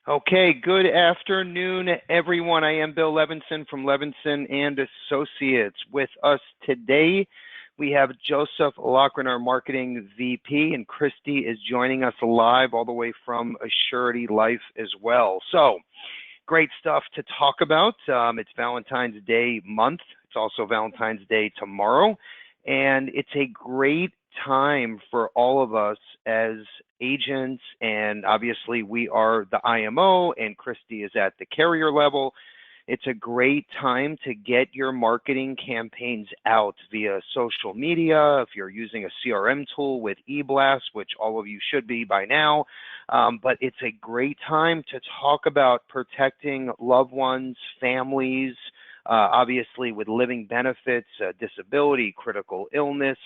Okay, good afternoon, everyone. I am Bill Levinson from Levinson and Associates. With us today, we have Joseph Lochran, our Marketing VP, and Christy is joining us live all the way from Assurity Life as well. So, great stuff to talk about. It's Valentine's Day month. It's also Valentine's Day tomorrow, and it's a great time for all of us as agents, and obviously we are the IMO and Christy is at the carrier level. It's a great time to get your marketing campaigns out via social media. If you're using a CRM tool with eBlast, which all of you should be by now, but it's a great time to talk about protecting loved ones, families, obviously with living benefits, disability, critical illness,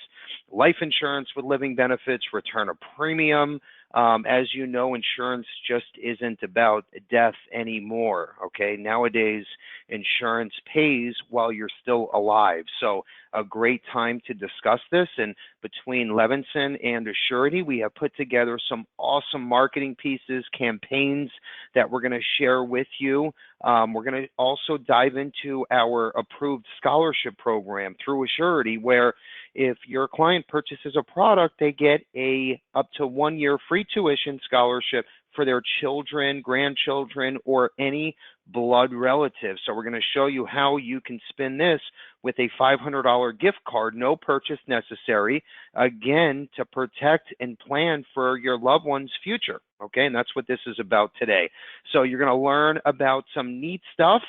life insurance with living benefits, return of premium. As you know, insurance just isn't about death anymore, okay? Nowadays, insurance pays while you're still alive. So a great time to discuss this. And between Levinson and Assurity, we have put together some awesome marketing pieces, campaigns that we're going to share with you. We're going to also dive into our approved scholarship program through Assurity, where if your client purchases a product, they get a up to 1 year free tuition scholarship for their children, grandchildren, or any blood relative. So we're going to show you how you can spin this with a $500 gift card, no purchase necessary, again, to protect and plan for your loved one's future. Okay, and that's what this is about today. So you're going to learn about some neat stuff.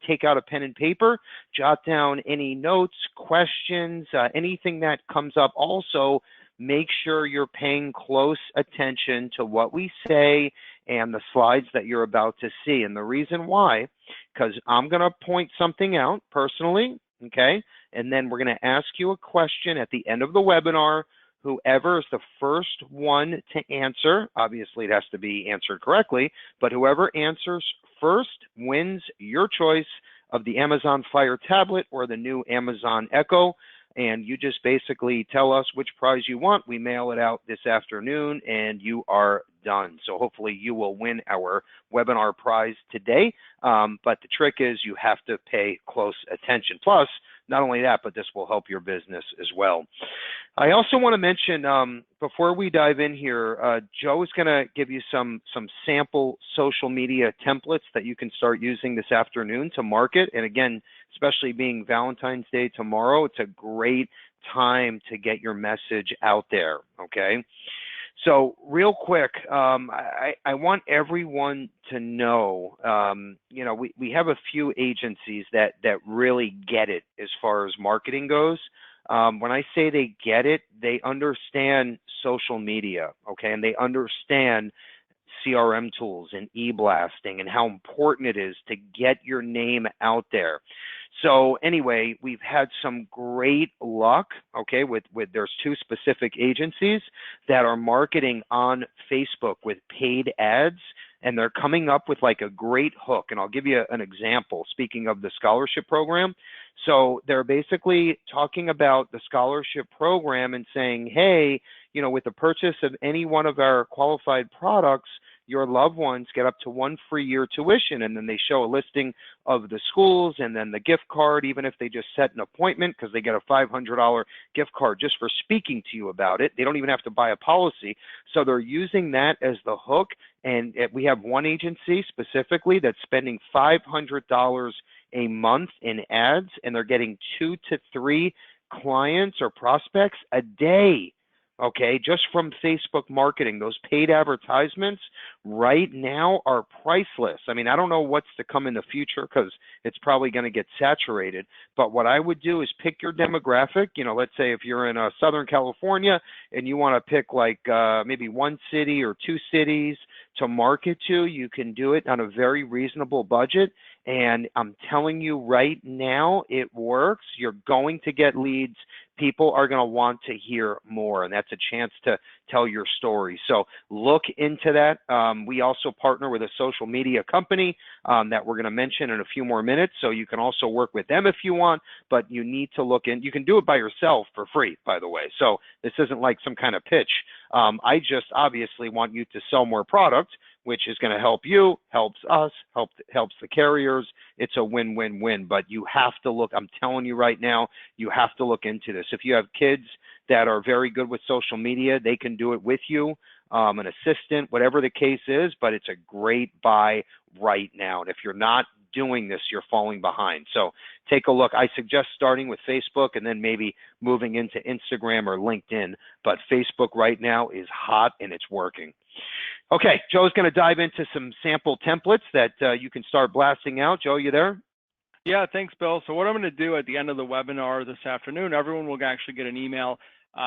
Take out a pen and paper, jot down any notes, questions, anything that comes up. Also, make sure you're paying close attention to what we say and the slides that you're about to see. And the reason why, because I'm going to point something out personally, okay, and then we're going to ask you a question at the end of the webinar. Whoever is the first one to answer, obviously it has to be answered correctly, but whoever answers first wins your choice of the Amazon Fire tablet or the new Amazon Echo. And you just basically tell us which prize you want. We mail it out this afternoon and you are done. So hopefully you will win our webinar prize today. But the trick is you have to pay close attention. Plus, not only that, but this will help your business as well. I also want to mention, before we dive in here, Joe is going to give you some sample social media templates that you can start using this afternoon to market. And again, especially being Valentine's Day tomorrow, it's a great time to get your message out there, okay? So real quick, I want everyone to know, you know, we have a few agencies that really get it as far as marketing goes. When I say they get it, they understand social media, okay, and they understand CRM tools and e-blasting and how important it is to get your name out there. So anyway, we've had some great luck, okay, with there's two specific agencies that are marketing on Facebook with paid ads, and they're coming up with like a great hook. And I'll give you an example, speaking of the scholarship program. So they're basically talking about the scholarship program and saying, hey, you know, with the purchase of any one of our qualified products, your loved ones get up to 1 free year tuition. And then they show a listing of the schools and then the gift card, even if they just set an appointment, because they get a $500 gift card just for speaking to you about it. They don't even have to buy a policy. So they're using that as the hook. And we have one agency specifically that's spending $500 a month in ads, and they're getting 2 to 3 clients or prospects a day, okay, just from Facebook marketing. Those paid advertisements right now are priceless. I mean, I don't know what's to come in the future because it's probably going to get saturated, but what I would do is pick your demographic. You know, let's say if you're in Southern California and you want to pick like maybe 1 city or 2 cities to market to, you can do it on a very reasonable budget. And I'm telling you right now, it works. You're going to get leads. People are going to want to hear more, and that's a chance to tell your story. So look into that. We also partner with a social media company that we're going to mention in a few more minutes. So you can also work with them if you want, but you need to look in. You can do it by yourself for free, by the way. So this isn't like some kind of pitch. I just obviously want you to sell more product, which is going to help you, helps us, helps the carriers. It's a win-win-win, but you have to look, I'm telling you right now, you have to look into this. If you have kids that are very good with social media, they can do it with you, an assistant, whatever the case is, but it's a great buy right now. And if you're not doing this, you're falling behind. So take a look. I suggest starting with Facebook and then maybe moving into Instagram or LinkedIn, but Facebook right now is hot and it's working. Okay, Joe's going to dive into some sample templates that you can start blasting out. Joe, you there? Yeah, thanks, Bill. So what I'm going to do at the end of the webinar this afternoon, everyone will actually get an email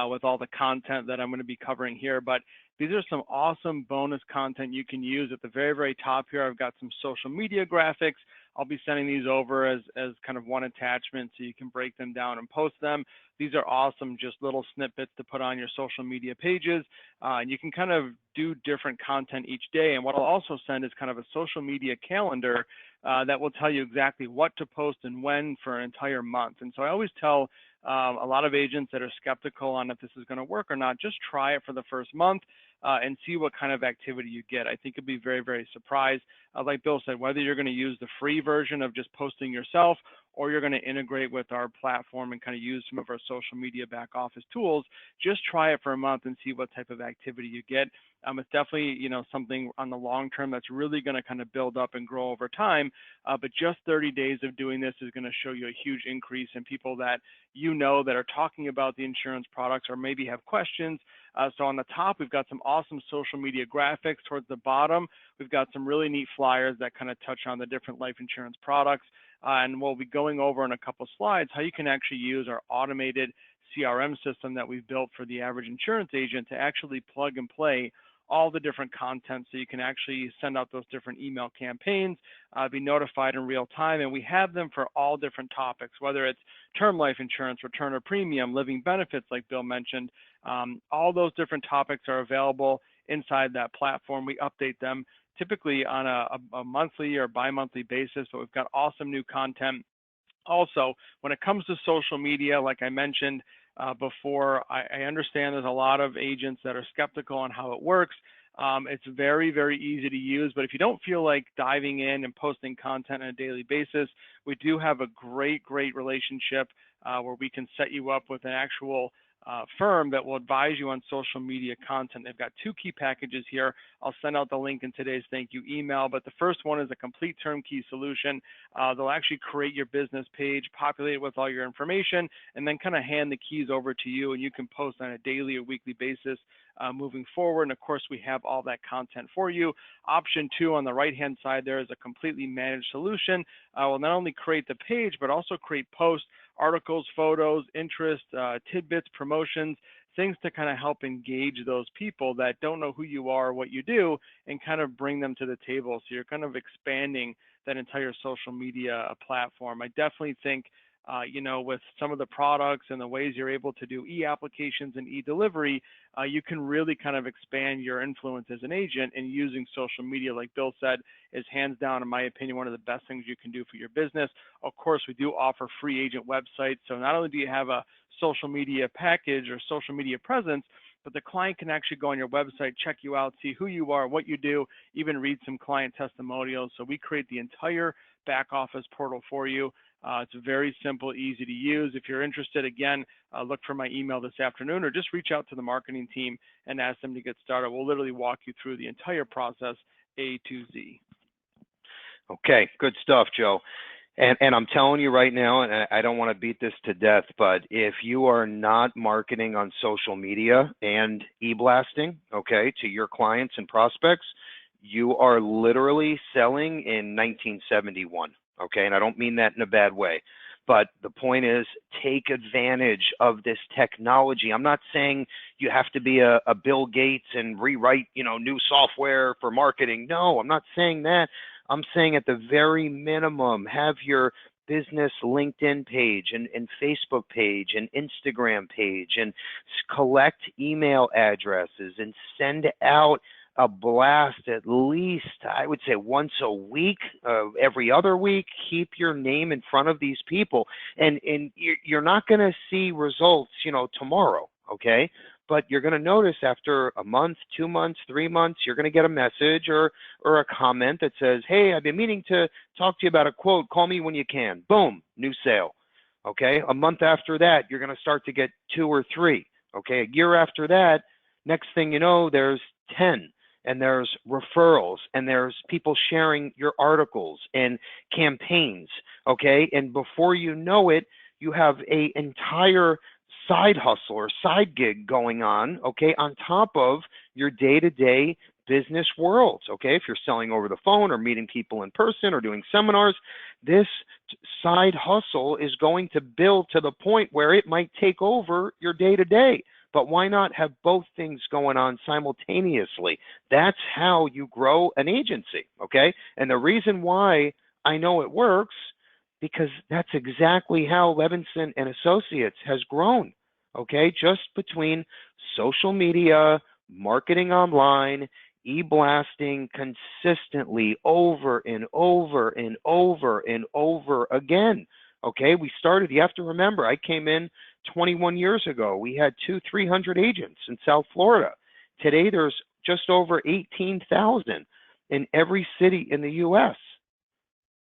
with all the content that I'm going to be covering here. But these are some awesome bonus content you can use. At the very, very top here, I've got some social media graphics. I'll be sending these over as kind of one attachment so you can break them down and post them. These are awesome, just little snippets to put on your social media pages. And you can kind of do different content each day. And what I'll also send is kind of a social media calendar that will tell you exactly what to post and when for an entire month. And so I always tell a lot of agents that are skeptical on if this is going to work or not, just try it for the first month and see what kind of activity you get. I think you'll be very, very surprised. Like Bill said, whether you're going to use the free version of just posting yourself or you're going to integrate with our platform and kind of use some of our social media back office tools, just try it for a month and see what type of activity you get. It's definitely, something on the long term that's really going to kind of build up and grow over time. But just 30 days of doing this is going to show you a huge increase in people that that are talking about the insurance products or maybe have questions. So on the top, we've got some awesome social media graphics. Towards the bottom, we've got some really neat flyers that kind of touch on the different life insurance products. And we'll be going over in a couple slides how you can actually use our automated CRM system that we've built for the average insurance agent to actually plug and play all the different content so you can actually send out those different email campaigns, be notified in real time. And we have them for all different topics, whether it's term life insurance, return of premium, living benefits, like Bill mentioned. All those different topics are available inside that platform. We update them typically on a monthly or bi-monthly basis, but we've got awesome new content. Also, when it comes to social media, like I mentioned before, I understand there's a lot of agents that are skeptical on how it works. It's very, very easy to use, but if you don't feel like diving in and posting content on a daily basis, we do have a great relationship where we can set you up with an actual firm that will advise you on social media content. They've got two key packages here. I'll send out the link in today's thank you email, but the first one is a complete turnkey solution. They'll actually create your business page, populate it with all your information, and then kind of hand the keys over to you, and you can post on a daily or weekly basis moving forward. And of course, we have all that content for you. Option 2 on the right-hand side there is a completely managed solution. Will not only create the page, but also create posts, articles, photos, interest, tidbits, promotions, things to kind of help engage those people that don't know who you are, what you do, and kind of bring them to the table. So you're kind of expanding that entire social media platform. I definitely think, with some of the products and the ways you're able to do e-applications and e-delivery, you can really kind of expand your influence as an agent, and using social media, like Bill said, is hands down, in my opinion, one of the best things you can do for your business. Of course, we do offer free agent websites. So not only do you have a social media package or social media presence, but the client can actually go on your website, check you out, see who you are, what you do, even read some client testimonials. So we create the entire back office portal for you. It's very simple, easy to use. If you're interested, again, look for my email this afternoon or just reach out to the marketing team and ask them to get started. We'll literally walk you through the entire process, A to Z. Okay, good stuff, Joe. And I'm telling you right now, and I don't want to beat this to death, but if you are not marketing on social media and e-blasting, okay, to your clients and prospects, you are literally selling in 1971, okay? And I don't mean that in a bad way, but the point is, take advantage of this technology. I'm not saying you have to be a Bill Gates and rewrite, new software for marketing. No, I'm not saying that. I'm saying at the very minimum, have your business LinkedIn page and Facebook page and Instagram page, and collect email addresses and send out a blast at least, I would say, once a week, every other week. Keep your name in front of these people, and you're not going to see results, tomorrow, okay? But you're going to notice after a month, 2 months, 3 months, you're going to get a message or a comment that says, hey, I've been meaning to talk to you about a quote. Call me when you can. Boom, new sale. Okay. A month after that, you're going to start to get 2 or 3. Okay. A year after that, next thing you know, there's 10, and there's referrals, and there's people sharing your articles and campaigns. Okay. And before you know it, you have an entire side hustle or side gig going on, okay, on top of your day-to-day business world. Okay, if you're selling over the phone or meeting people in person or doing seminars, this side hustle is going to build to the point where it might take over your day-to-day. But why not have both things going on simultaneously? That's how you grow an agency, okay? And the reason why I know it works, because that's exactly how Levinson and Associates has grown, okay? Just between social media, marketing online, e-blasting consistently over and over and over and over again, okay? We started, you have to remember, I came in 21 years ago. We had 300 agents in South Florida. Today, there's just over 18,000 in every city in the U.S.,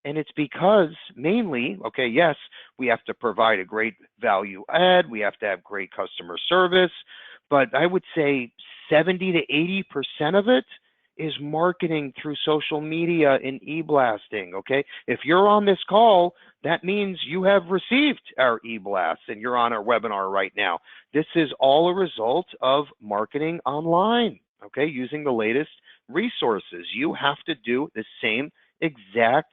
and it's because mainly, okay, yes, we have to provide a great value add. We have to have great customer service. But I would say 70 to 80% of it is marketing through social media and e-blasting, okay? If you're on this call, that means you have received our e-blast and you're on our webinar right now. This is all a result of marketing online, okay, using the latest resources. You have to do the same exact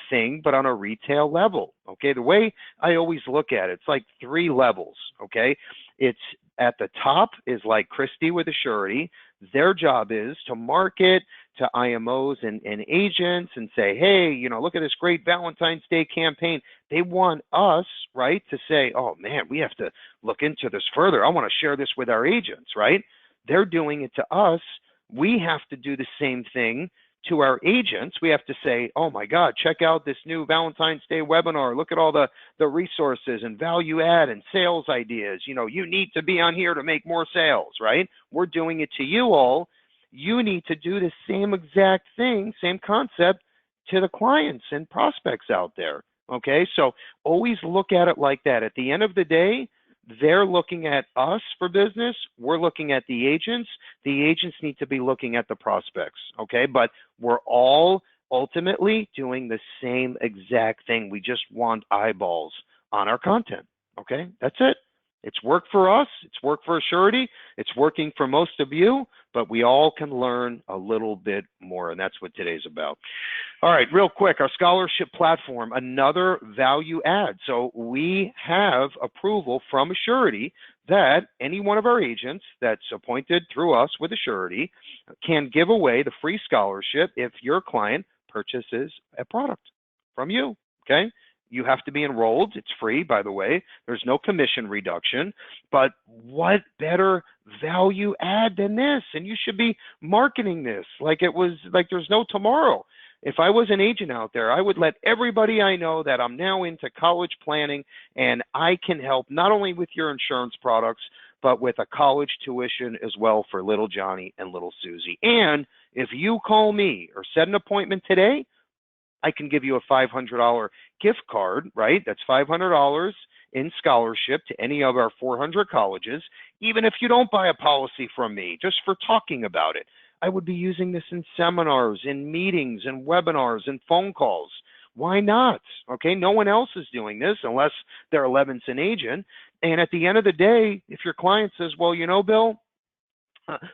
thing, but on a retail level, okay? The way I always look at it, it's like 3 levels, okay? It's at the top is like Christie with a surety. Their job is to market to IMOs and agents and say, hey, you know, look at this great Valentine's Day campaign. They want us, right, to say, oh man, we have to look into this further. I want to share this with our agents, right? They're doing it to us. We have to do the same thing to our agents. We have to say, oh my God, check out this new Valentine's Day webinar. Look at all the resources and value add and sales ideas. You know, you need to be on here to make more sales, right? We're doing it to you all. You need to do the same exact thing, same concept to the clients and prospects out there. Okay, so always look at it like that. At the end of the day, they're looking at us for business. We're looking at the agents. The agents need to be looking at the prospects, okay? But we're all ultimately doing the same exact thing. We just want eyeballs on our content, okay? That's it. It's worked for us. It's worked for a surety. It's working for most of you, but we all can learn a little bit more, and that's what today's about. All right, real quick, our scholarship platform, another value add. So we have approval from a surety that any one of our agents that's appointed through us with a surety can give away the free scholarship if your client purchases a product from you, okay? You have to be enrolled. It's free, by the way. There's no commission reduction. But what better value add than this? And you should be marketing this like there's no tomorrow. If I was an agent out there, I would let everybody I know that I'm now into college planning, and I can help not only with your insurance products, but with a college tuition as well for little Johnny and little Susie. And if you call me or set an appointment today, I can give you a $500 gift card, right? That's $500 in scholarship to any of our 400 colleges, even if you don't buy a policy from me, just for talking about it. I would be using this in seminars, in meetings, in webinars, and phone calls. Why not? Okay, no one else is doing this unless they're a Levinson agent. And at the end of the day, if your client says, well, you know, Bill,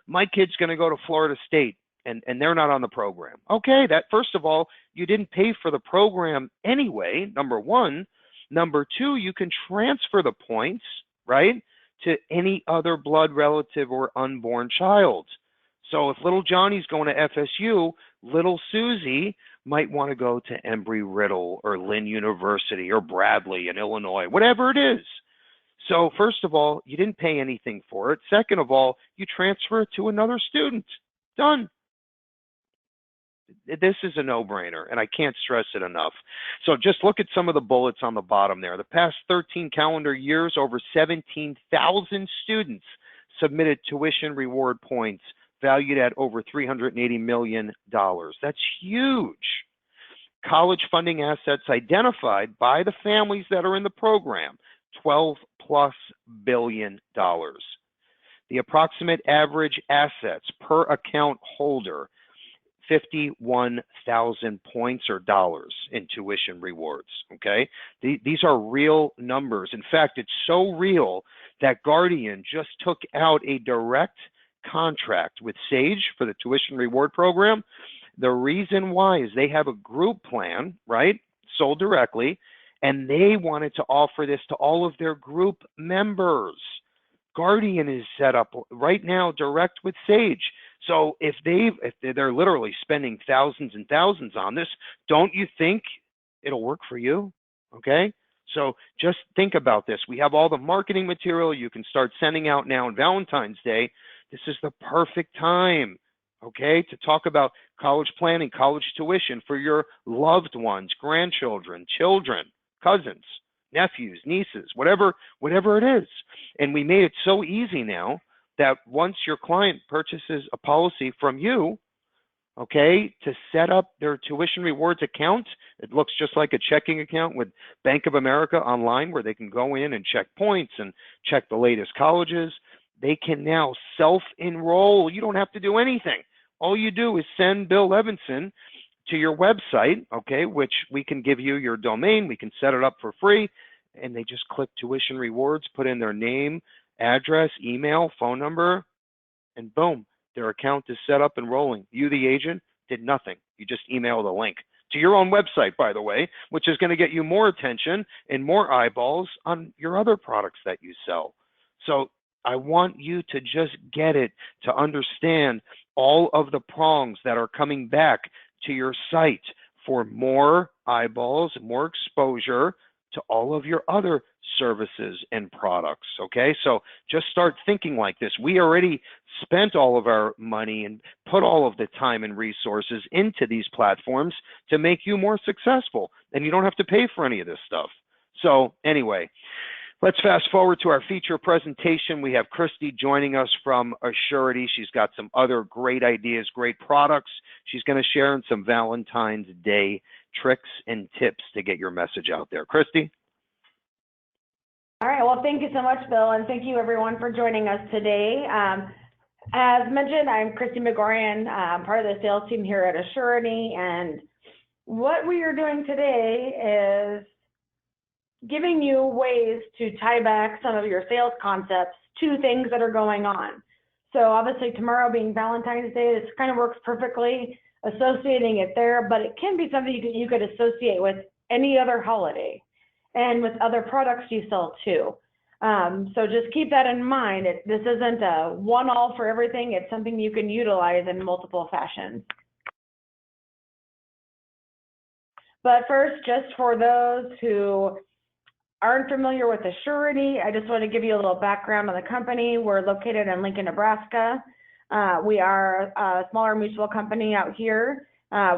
my kid's going to go to Florida State, and they're not on the program. Okay, that first of all, you didn't pay for the program anyway, number one. Number two, you can transfer the points, right, to any other blood relative or unborn child. So if little Johnny's going to FSU, little Susie might want to go to Embry-Riddle or Lynn University or Bradley in Illinois, whatever it is. So first of all, you didn't pay anything for it. Second of all, you transfer it to another student. Done. This is a no-brainer, and I can't stress it enough. So just look at some of the bullets on the bottom there. The past 13 calendar years, over 17,000 students submitted tuition reward points valued at over $380 million. That's huge. College funding assets identified by the families that are in the program, $12+ billion. The approximate average assets per account holder, 51,000 points or dollars in tuition rewards, okay? These are real numbers. In fact, it's so real that Guardian just took out a direct contract with Sage for the tuition reward program. The reason why is they have a group plan, right, sold directly, and they wanted to offer this to all of their group members. Guardian is set up right now direct with Sage. So if they're literally spending thousands and thousands on this, don't you think it'll work for you? Okay? So just think about this. We have all the marketing material you can start sending out now on Valentine's Day. This is the perfect time, okay, to talk about college planning, college tuition for your loved ones, grandchildren, children, cousins, nephews, nieces, whatever it is. And we made it so easy now that once your client purchases a policy from you, okay, to set up their tuition rewards account, it looks just like a checking account with Bank of America online where they can go in and check points and check the latest colleges. They can now self-enroll. You don't have to do anything. All you do is send Bill Levinson to your website, okay, which we can give you your domain. We can set it up for free. And they just click tuition rewards, put in their name, address, email, phone number, and boom, their account is set up and rolling. You, the agent, did nothing. You just emailed a link to your own website, by the way, which is going to get you more attention and more eyeballs on your other products that you sell. So I want you to just get it, to understand all of the prongs that are coming back to your site for more eyeballs, more exposure to all of your other services and products, okay? So just start thinking like this. We already spent all of our money and put all of the time and resources into these platforms to make you more successful, and you don't have to pay for any of this stuff. So anyway, let's fast forward to our feature presentation. We have Christy joining us from Assurity. She's got some other great ideas, great products. She's going to share some Valentine's Day tricks and tips to get your message out there. Christy? All right, well, thank you so much, Bill, and thank you everyone for joining us today. As mentioned, I'm Christy McGorian, part of the sales team here at Assurity, and what we are doing today is giving you ways to tie back some of your sales concepts to things that are going on. So obviously tomorrow being Valentine's Day, this kind of works perfectly, associating it there, but it can be something you could associate with any other holiday and with other products you sell too. So just keep that in mind. This isn't a one-all for everything. It's something you can utilize in multiple fashions. But first, just for those who aren't familiar with Assurity, I just want to give you a little background on the company. We're located in Lincoln, Nebraska. We are a smaller mutual company out here.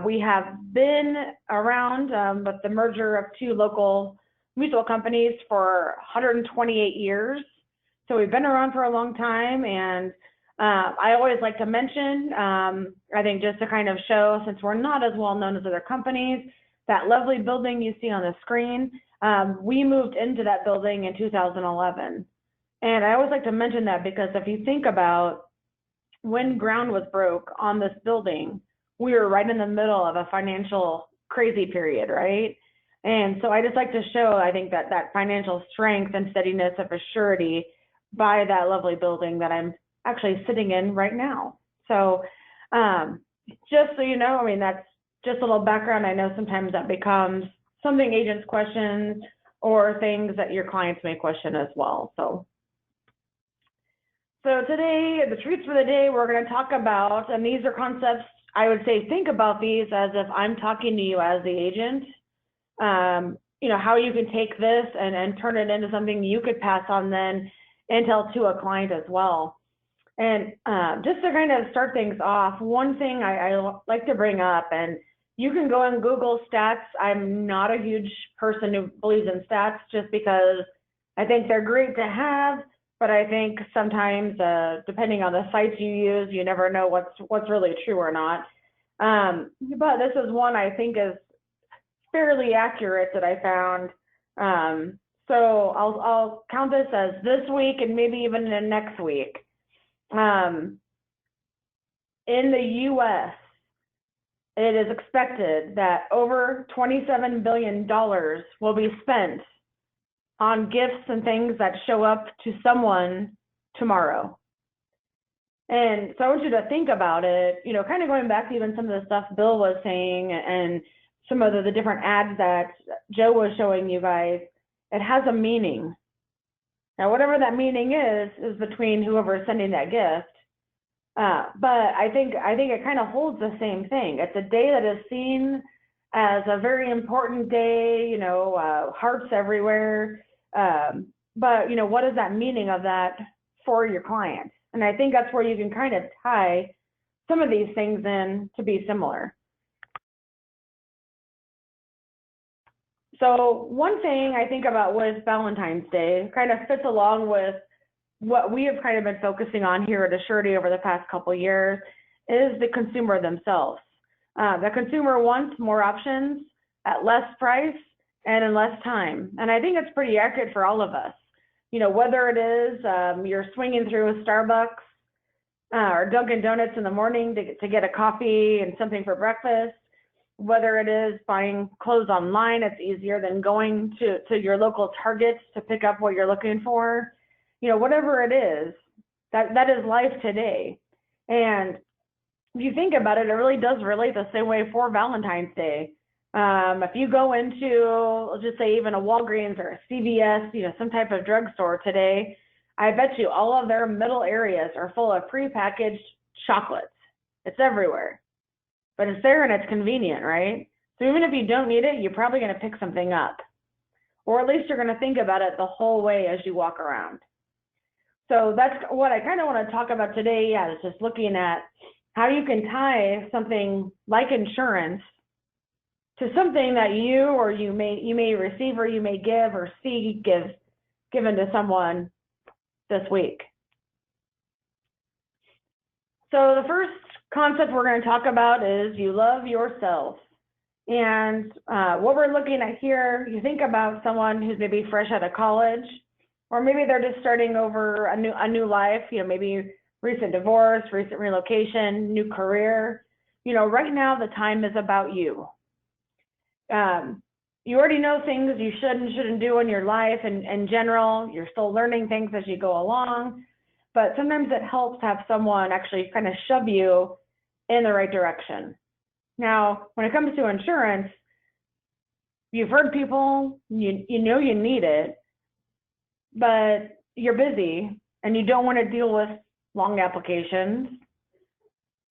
We have been around with the merger of two local mutual companies for 128 years. So we've been around for a long time, and I always like to mention, I think just to kind of show, since we're not as well known as other companies, that lovely building you see on the screen, we moved into that building in 2011. And I always like to mention that because if you think about when ground was broke on this building, we were right in the middle of a financial crazy period, right? And so I just like to show, I think, that financial strength and steadiness of Assurity by that lovely building that I'm actually sitting in right now. So just so you know, I mean, that's just a little background. I know sometimes that becomes something agents question or things that your clients may question as well. So today, the treats for the day, we're going to talk about, and these are concepts, I would say, think about these as if I'm talking to you as the agent. You know, how you can take this and turn it into something you could pass on then and tell to a client as well. And just to kind of start things off, one thing I like to bring up, and you can go and Google stats. I'm not a huge person who believes in stats just because I think they're great to have, but I think sometimes, depending on the sites you use, you never know what's really true or not. But this is one I think is fairly accurate that I found. So I'll count this as this week and maybe even in next week. In the U.S., it is expected that over $27 billion will be spent on gifts and things that show up to someone tomorrow. And so I want you to think about it, kind of going back to even some of the stuff Bill was saying and some of the different ads that Joe was showing you guys. It has a meaning. Now, whatever that meaning is between whoever is sending that gift. But I think it kind of holds the same thing. It's a day that is seen as a very important day, hearts everywhere. But, what is that meaning of that for your client? And I think that's where you can kind of tie some of these things in to be similar. So one thing I think about with Valentine's Day kind of fits along with what we have kind of been focusing on here at Assurity over the past couple of years is the consumer themselves. The consumer wants more options at less price and in less time. And I think it's pretty accurate for all of us. Whether it is you're swinging through a Starbucks or Dunkin' Donuts in the morning to get a coffee and something for breakfast, whether it is buying clothes online, it's easier than going to your local Targets to pick up what you're looking for. Whatever it is, that is life today. And if you think about it, it really does relate the same way for Valentine's Day. If you go into, let's just say even a Walgreens or a CVS, some type of drugstore today, I bet you all of their middle areas are full of prepackaged chocolates. It's everywhere. But it's there and it's convenient, right? So even if you don't need it, you're probably going to pick something up. Or at least you're going to think about it the whole way as you walk around. So that's what I kind of want to talk about today, is just looking at how you can tie something like insurance to something that you may receive or you may give or see given to someone this week. So the first concept we're going to talk about is you love yourself. And what we're looking at here, you think about someone who's maybe fresh out of college, or maybe they're just starting over a new life, maybe recent divorce, recent relocation, new career. Right now the time is about you. You already know things you should and shouldn't do in your life in general. You're still learning things as you go along, but sometimes it helps to have someone actually kind of shove you in the right direction. Now, when it comes to insurance, you've heard people, you know you need it, but you're busy and you don't want to deal with long applications.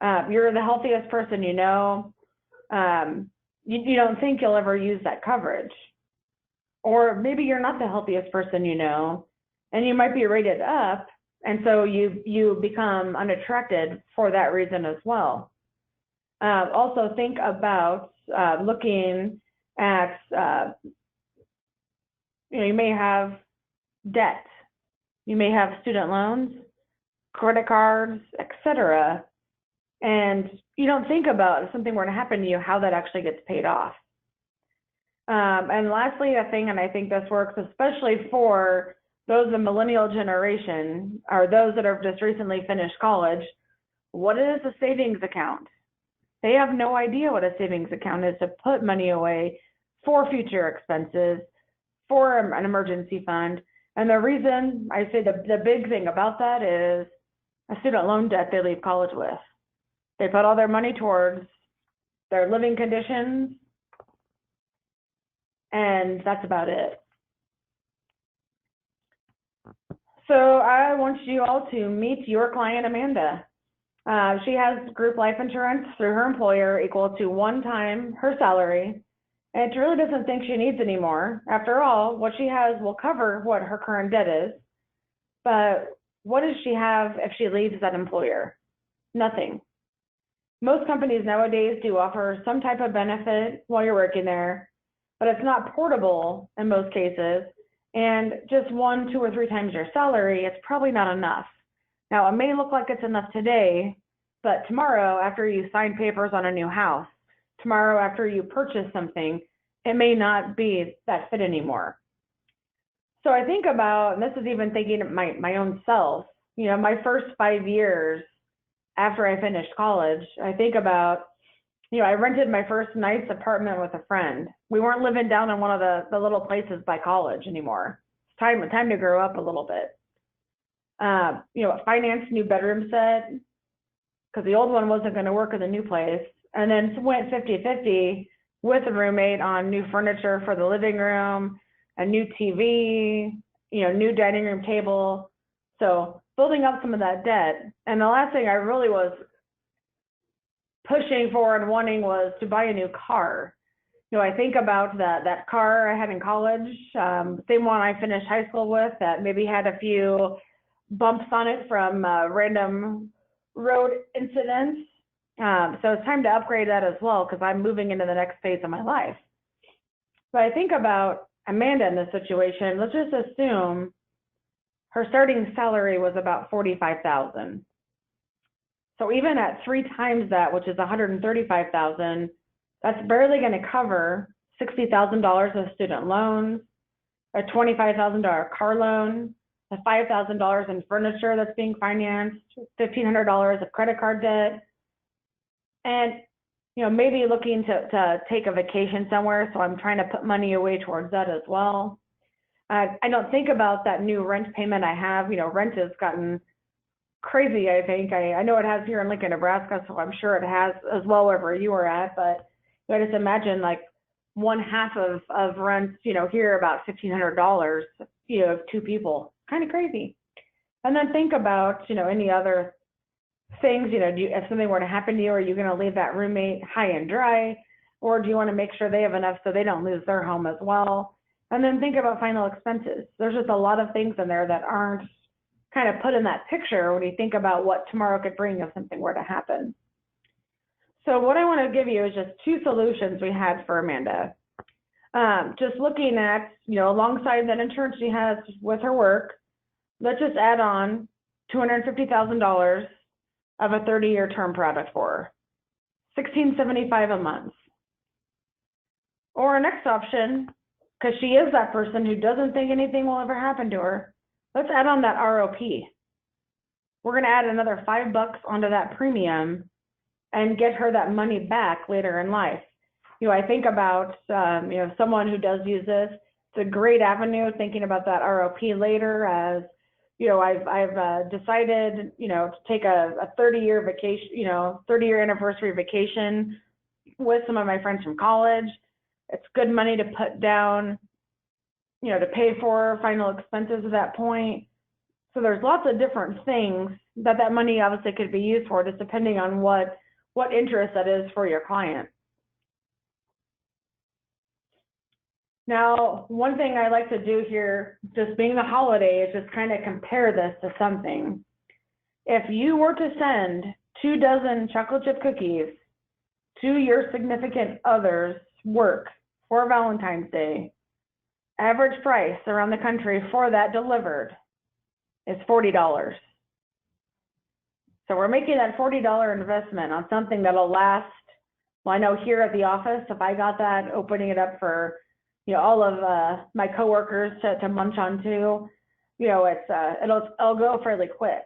You're the healthiest person you know. You don't think you'll ever use that coverage. Or maybe you're not the healthiest person you know, and you might be rated up, and so you become unattracted for that reason as well. Also think about looking at, you may have debt, you may have student loans, credit cards, etc. And you don't think about if something were to happen to you, how that actually gets paid off. And lastly, a thing, and I think this works especially for those in the millennial generation or those that have just recently finished college, what is a savings account? They have no idea what a savings account is to put money away for future expenses, for an emergency fund. And the reason I say the big thing about that is a student loan debt they leave college with. They put all their money towards their living conditions, and that's about it. So I want you all to meet your client, Amanda. She has group life insurance through her employer equal to 1 time her salary, and she really doesn't think she needs any more. After all, what she has will cover what her current debt is, but what does she have if she leaves that employer? Nothing. Most companies nowadays do offer some type of benefit while you're working there, but it's not portable in most cases, and just 1, 2, or 3 times your salary, it's probably not enough. Now, it may look like it's enough today, but tomorrow, after you sign papers on a new house, tomorrow after you purchase something, it may not be that fit anymore. So I think about, and this is even thinking of my own self, my first 5 years after I finished college, I think about, I rented my first nice apartment with a friend. We weren't living down in one of the little places by college anymore. It's time to grow up a little bit. Financed new bedroom set, because the old one wasn't going to work in the new place, and then went 50-50 with a roommate on new furniture for the living room, a new TV, new dining room table. So building up some of that debt. And the last thing I really was pushing for and wanting was to buy a new car. I think about that car I had in college, same one I finished high school with, that maybe had a few bumps on it from random road incidents. So it's time to upgrade that as well, because I'm moving into the next phase of my life. But I think about Amanda in this situation. Let's just assume her starting salary was about $45,000. So even at 3 times that, which is $135,000, that's barely going to cover $60,000 of student loans, a $25,000 car loan, a $5,000 in furniture that's being financed, $1,500 of credit card debt, and maybe looking to take a vacation somewhere. So I'm trying to put money away towards that as well. I don't think about that new rent payment I have. Rent has gotten crazy, I think. I know it has here in Lincoln, Nebraska, so I'm sure it has as well wherever you are at. But I just imagine like 1/2 of rent, here about $1,500, of 2 people. Kind of crazy. And then think about, any other things, if something were to happen to you, are you going to leave that roommate high and dry? Or do you want to make sure they have enough so they don't lose their home as well? And then think about final expenses. There's just a lot of things in there that aren't kind of put in that picture when you think about what tomorrow could bring if something were to happen. So what I want to give you is just 2 solutions we had for Amanda. Just looking at, alongside that insurance she has with her work, let's just add on $250,000 of a 30-year term product for her, $1,675 a month. Or our next option, because she is that person who doesn't think anything will ever happen to her, let's add on that ROP. We're going to add another $5 onto that premium and get her that money back later in life. I think about, someone who does use this. It's a great avenue, thinking about that ROP later as, I've decided, to take a 30-year vacation, 30-year anniversary vacation with some of my friends from college. It's good money to put down, to pay for final expenses at that point. So there's lots of different things that money obviously could be used for, just depending on what interest that is for your client. Now, one thing I like to do here, just being the holiday, is just kind of compare this to something. If you were to send 2 dozen chocolate chip cookies to your significant other's work for Valentine's Day, average price around the country for that delivered is $40. So we're making that $40 investment on something that'll last. Well, I know here at the office, if I got that, opening it up for all of my coworkers to munch on too, it'll go fairly quick.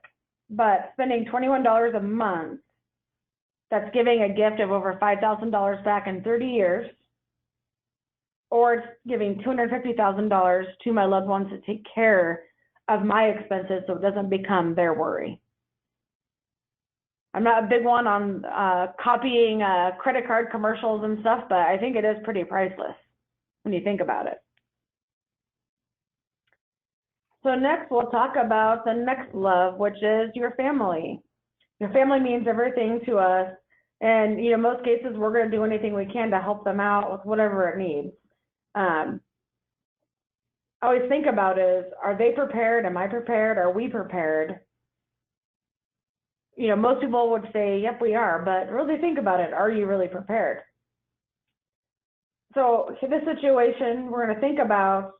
But spending $21 a month, that's giving a gift of over $5,000 back in 30 years, or it's giving $250,000 to my loved ones to take care of my expenses so it doesn't become their worry. I'm not a big one on copying credit card commercials and stuff, but I think it is pretty priceless when you think about it. So next we'll talk about the next love, which is your family. Your family means everything to us, and most cases we're going to do anything we can to help them out with whatever it needs. I always think about is, are they prepared? Am I prepared? Are we prepared? Most people would say, yep, we are, but really think about it. Are you really prepared? So for this situation, we're going to think about,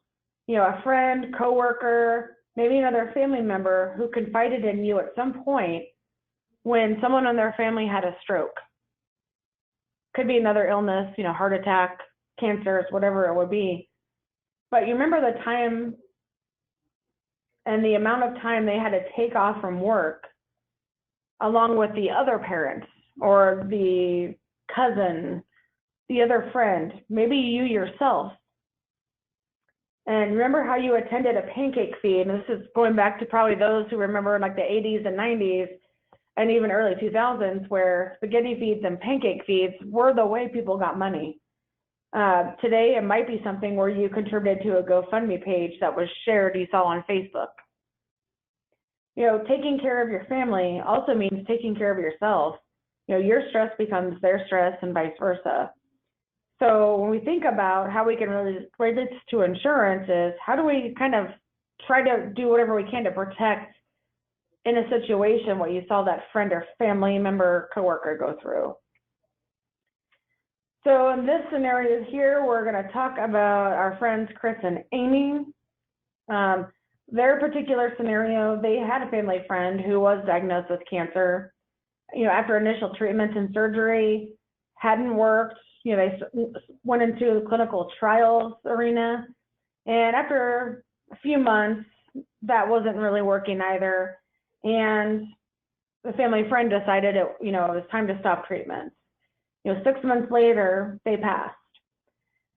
a friend, coworker, maybe another family member who confided in you at some point when someone in their family had a stroke. Could be another illness, heart attack, cancers, whatever it would be. But you remember the time and the amount of time they had to take off from work along with the other parents or the cousin, the other friend, maybe you yourself. And remember how you attended a pancake feed, and this is going back to probably those who remember like the 80s and 90s and even early 2000s, where spaghetti feeds and pancake feeds were the way people got money. Today, it might be something where you contributed to a GoFundMe page that was shared, you saw on Facebook. Taking care of your family also means taking care of yourself. Your stress becomes their stress and vice versa. So when we think about how we can really relate this to insurance is how do we kind of try to do whatever we can to protect in a situation what you saw that friend or family member, coworker go through. So in this scenario here, we're going to talk about our friends Chris and Amy. Their particular scenario, they had a family friend who was diagnosed with cancer. After initial treatments and surgery hadn't worked, they went into the clinical trials arena. And after a few months, that wasn't really working either. And the family friend decided it was time to stop treatments. 6 months later, they passed.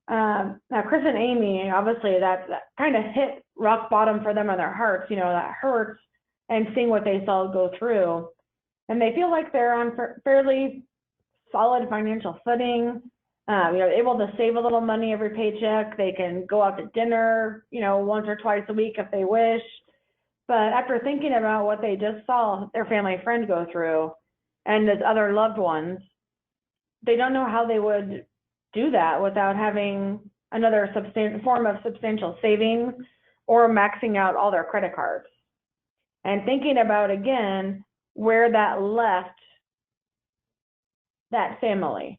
Now, Chris and Amy, obviously, that kind of hit rock bottom for them in their hearts. That hurts, and seeing what they saw go through. And they feel like they're on fairly solid financial footing, able to save a little money every paycheck. They can go out to dinner, once or twice a week if they wish. But after thinking about what they just saw their family friend go through and his other loved ones, they don't know how they would do that without having another form of substantial savings or maxing out all their credit cards. And thinking about, again, where that left that family,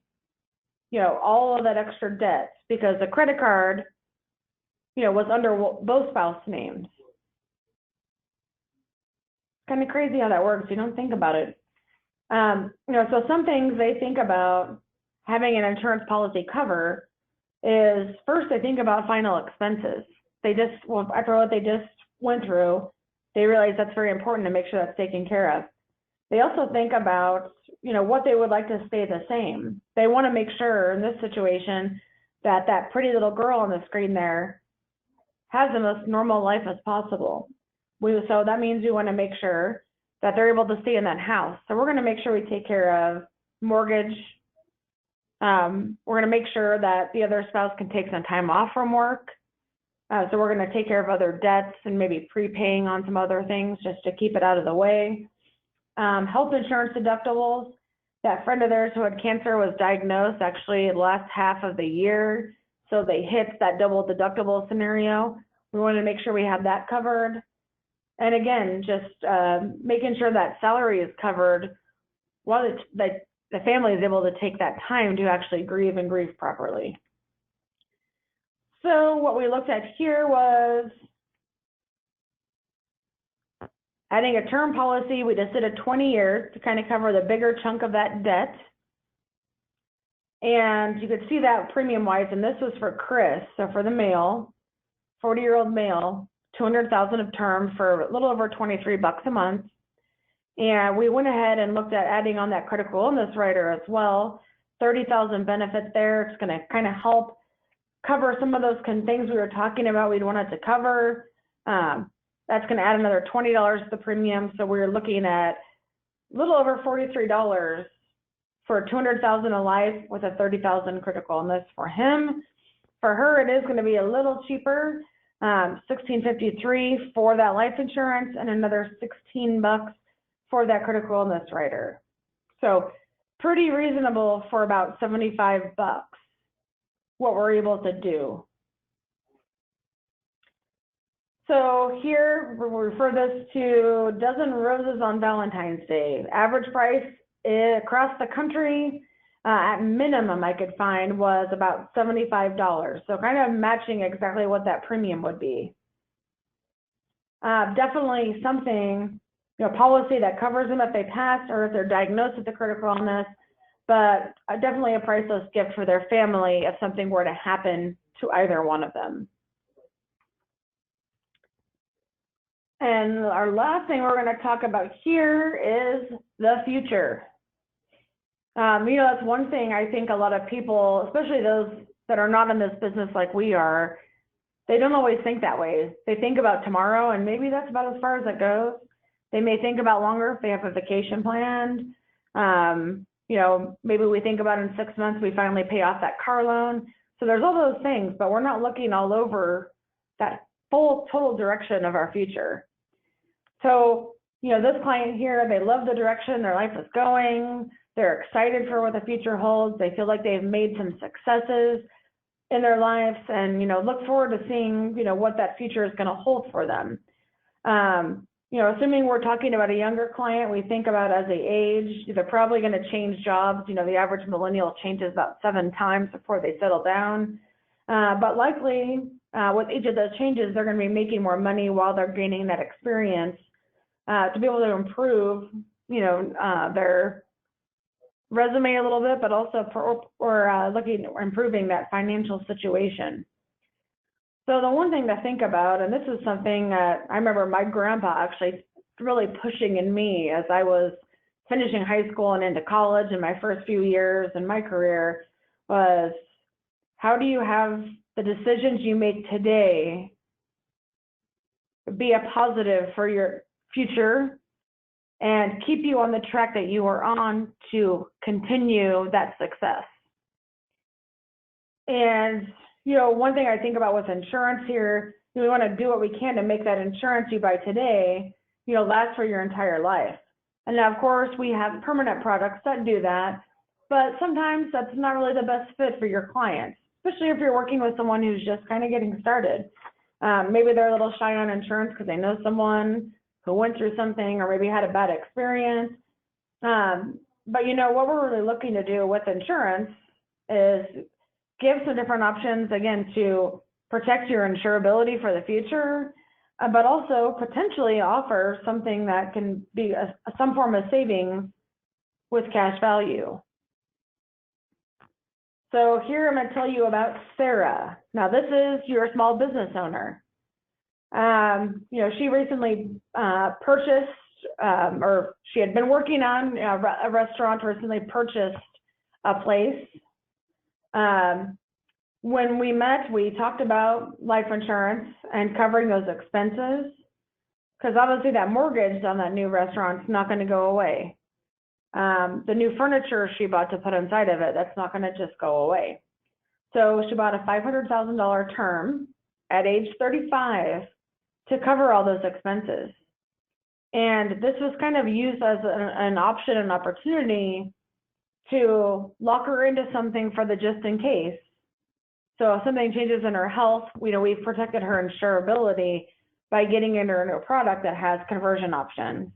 all of that extra debt, because the credit card, was under both spouse names. Kind of crazy how that works. You don't think about it. So some things they think about having an insurance policy cover is first they think about final expenses. After what they just went through, they realize that's very important to make sure that's taken care of. They also think about, what they would like to stay the same. They want to make sure in this situation that that pretty little girl on the screen there has the most normal life as possible. So that means we want to make sure that they're able to stay in that house. So we're going to make sure we take care of mortgage. We're going to make sure that the other spouse can take some time off from work. So we're going to take care of other debts and maybe prepaying on some other things just to keep it out of the way. Health insurance deductibles. That friend of theirs who had cancer was diagnosed actually the last half of the year. So they hit that double deductible scenario. We want to make sure we have that covered. And again, just making sure that salary is covered while the family is able to take that time to actually grieve and grieve properly. So what we looked at here was adding a term policy. We just did a 20 years to kind of cover the bigger chunk of that debt. And you could see that premium-wise, and this was for Chris, so for the male, 40-year-old male, $200,000 of term for a little over $23 a month. And we went ahead and looked at adding on that critical illness rider as well, 30,000 benefits there. It's going to kind of help cover some of those things we were talking about we'd want it to cover. That's going to add another $20 to the premium. So we're looking at a little over $43 for $200,000 a life with a $30,000 critical illness for him. For her, it is going to be a little cheaper, $1,653 for that life insurance and another $16 for that critical illness rider. So pretty reasonable for about $75 what we're able to do. So here we refer this to dozen roses on Valentine's Day. Average price across the country at minimum I could find was about $75. So kind of matching exactly what that premium would be. Definitely something, policy that covers them if they pass or if they're diagnosed with a critical illness, but definitely a priceless gift for their family if something were to happen to either one of them. And our last thing we're going to talk about here is the future. That's one thing I think a lot of people, especially those that are not in this business like we are, they don't always think that way. They think about tomorrow, and maybe that's about as far as it goes. They may think about longer if they have a vacation planned. Maybe we think about in 6 months, we finally pay off that car loan. So there's all those things, but we're not looking all over that full total direction of our future. So, this client here, they love the direction their life is going. They're excited for what the future holds. They feel like they've made some successes in their lives and, look forward to seeing, what that future is going to hold for them. Assuming we're talking about a younger client, we think about as they age, they're probably going to change jobs. The average millennial changes about 7 times before they settle down. But likely, with each of those changes, they're going to be making more money while they're gaining that experience to be able to improve, their resume a little bit, but also looking or improving that financial situation. So the one thing to think about, and this is something that I remember my grandpa actually really pushing in me as I was finishing high school and into college in my first few years in my career, was how do you have the decisions you make today be a positive for your future and keep you on the track that you are on to continue that success. And, one thing I think about with insurance here, we want to do what we can to make that insurance you buy today, last for your entire life. And now, of course, we have permanent products that do that, but sometimes that's not really the best fit for your clients, especially if you're working with someone who's just kind of getting started. Maybe they're a little shy on insurance because they know someone who went through something or maybe had a bad experience. But what we're really looking to do with insurance is give some different options, again, to protect your insurability for the future, but also potentially offer something that can be some form of savings with cash value. So here I'm going to tell you about Sarah. Now, this is your small business owner. She recently purchased, or she had been working on a restaurant, recently purchased a place. When we met, we talked about life insurance and covering those expenses, because obviously that mortgage on that new restaurant's not going to go away. The new furniture she bought to put inside of it, that's not going to just go away. So she bought a $500,000 term at age 35 to cover all those expenses. And this was kind of used as an option, an opportunity to lock her into something for the just in case. So if something changes in her health, we've protected her insurability by getting into a new product that has conversion options.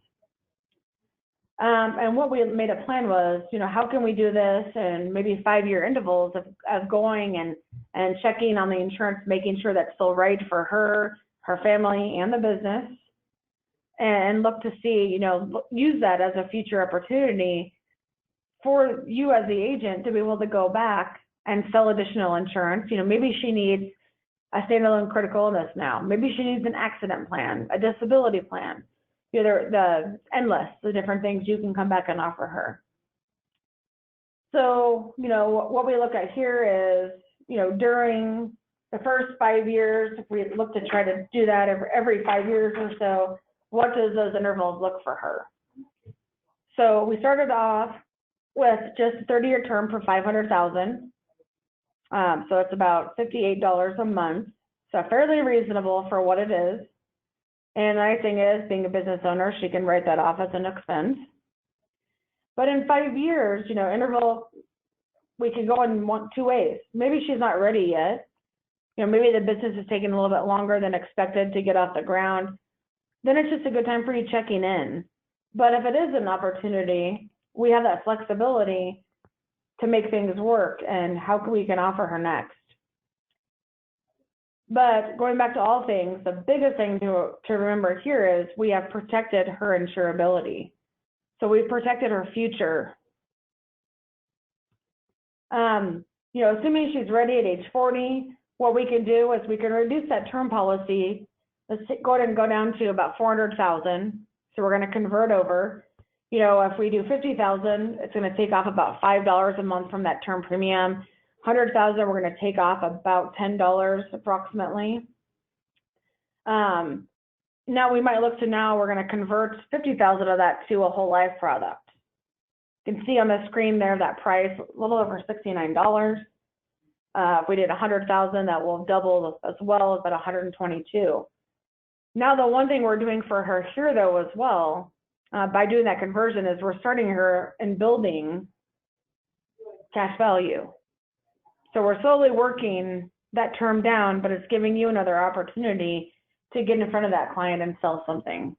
And what we made a plan was, how can we do this in maybe 5-year intervals of going and checking on the insurance, making sure that's still right for her family, and the business, and look to see, use that as a future opportunity for you as the agent to be able to go back and sell additional insurance. Maybe she needs a standalone critical illness now. Maybe she needs an accident plan, a disability plan. The different things you can come back and offer her. So, what we look at here is, during the first 5 years, we look to try to do that every 5 years or so. What does those intervals look for her? So we started off with just a 30-year term for $500,000. So it's about $58 a month. So fairly reasonable for what it is. And the nice thing is, being a business owner, she can write that off as an expense. But in 5 years, interval, we could go in 2 ways. Maybe she's not ready yet. Maybe the business is taking a little bit longer than expected to get off the ground. Then it's just a good time for you checking in. But if it is an opportunity, we have that flexibility to make things work and how we can offer her next. But going back to all things, the biggest thing to remember here is we have protected her insurability. So we've protected her future. You know, assuming she's ready at age 40, what we can do is we can reduce that term policy. Let's go ahead and go down to about 400,000. So we're going to convert over. You know, if we do 50,000, it's going to take off about $5 a month from that term premium. 100,000, we're going to take off about $10 approximately. Now we might look to we're going to convert 50,000 of that to a whole life product. You can see on the screen there that price, a little over $69. If we did 100,000, that will double as well, about 122. Now the one thing we're doing for her here though as well, by doing that conversion, is we're starting her in building cash value. So we're slowly working that term down, but it's giving you another opportunity to get in front of that client and sell something.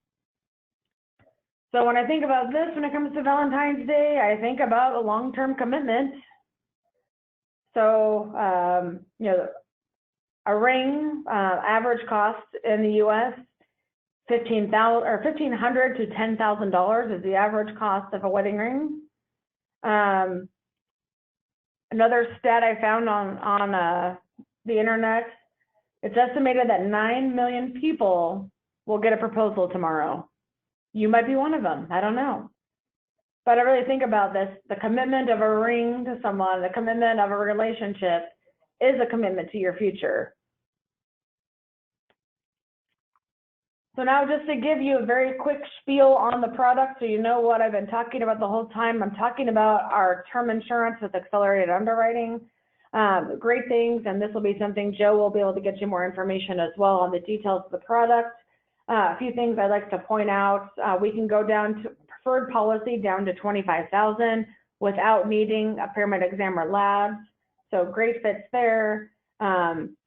So when I think about this, when it comes to Valentine's Day, I think about a long-term commitment. So, you know, a ring, average cost in the U.S., $1,500 to $10,000 is the average cost of a wedding ring. Another stat I found on the internet, it's estimated that 9 million people will get a proposal tomorrow. You might be one of them, I don't know. But I really think about this, the commitment of a ring to someone, the commitment of a relationship is a commitment to your future. So now just to give you a very quick spiel on the product so you know what I've been talking about the whole time, I'm talking about our term insurance with accelerated underwriting. Great things, and this will be something Joe will be able to get you more information as well on the details of the product. A few things I'd like to point out, we can go down to preferred policy down to $25,000 without needing a pyramid exam or labs. So great fits there.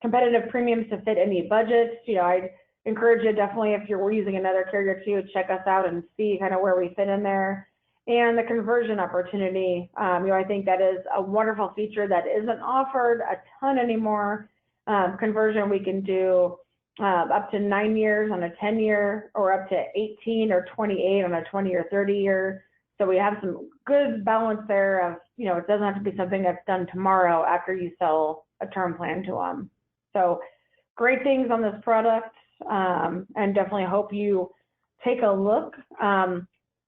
Competitive premiums to fit any budgets. You know, I'd encourage you definitely, if you're using another carrier too, check us out and see kind of where we fit in there. And the conversion opportunity, you know, I think that is a wonderful feature that isn't offered a ton anymore. Conversion we can do up to 9 years on a 10-year, or up to 18 or 28 on a 20 or 30-year. So we have some good balance there of, you know, it doesn't have to be something that's done tomorrow after you sell a term plan to them. So great things on this product, and definitely hope you take a look.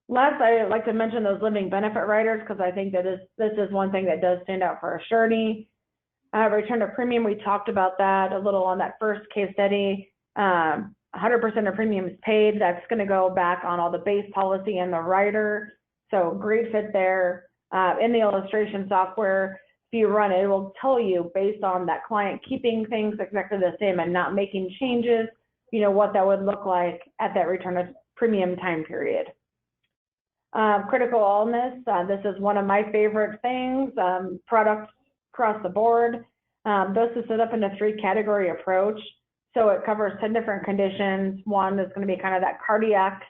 Last, I'd like to mention those living benefit riders, because I think that this is one thing that does stand out for a surety. Return to premium, we talked about that a little on that first case study. 100% of premiums paid, that's going to go back on all the base policy and the rider. So great fit there. In the illustration software, if you run it, it will tell you based on that client keeping things exactly the same and not making changes, you know, what that would look like at that return to premium time period. Critical illness, this is one of my favorite things, products across the board. This is set up in a 3-category approach. So it covers 10 different conditions. One is going to be kind of that cardiac.